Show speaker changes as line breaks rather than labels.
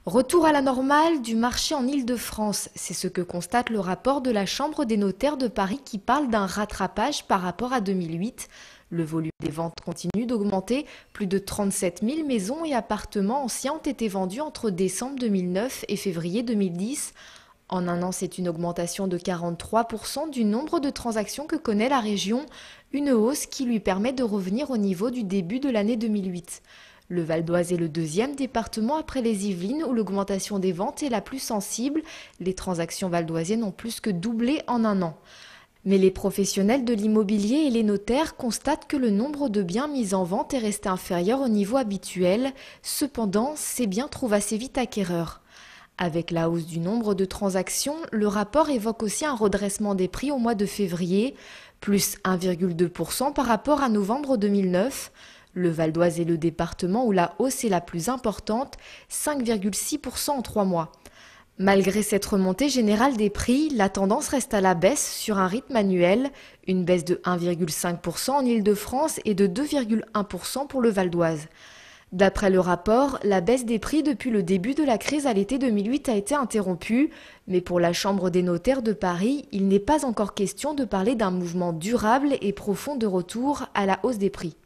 Retour à la normale du marché en Île-de-France, c'est ce que constate le rapport de la Chambre des notaires de Paris qui parle d'un rattrapage par rapport à 2008. Le volume des ventes continue d'augmenter. Plus de 37 000 maisons et appartements anciens ont été vendus entre décembre 2009 et février 2010. En un an, c'est une augmentation de 43% du nombre de transactions que connaît la région, une hausse qui lui permet de revenir au niveau du début de l'année 2008. Le Val d'Oise est le deuxième département après les Yvelines où l'augmentation des ventes est la plus sensible. Les transactions valdoisiennes ont plus que doublé en un an. Mais les professionnels de l'immobilier et les notaires constatent que le nombre de biens mis en vente est resté inférieur au niveau habituel. Cependant, ces biens trouvent assez vite acquéreurs. Avec la hausse du nombre de transactions, le rapport évoque aussi un redressement des prix au mois de février, plus 1,2% par rapport à novembre 2009. Le Val d'Oise est le département où la hausse est la plus importante, 5,6% en 3 mois. Malgré cette remontée générale des prix, la tendance reste à la baisse sur un rythme annuel, une baisse de 1,5% en Île-de-France et de 2,1% pour le Val d'Oise. D'après le rapport, la baisse des prix depuis le début de la crise à l'été 2008 a été interrompue, mais pour la Chambre des notaires de Paris, il n'est pas encore question de parler d'un mouvement durable et profond de retour à la hausse des prix.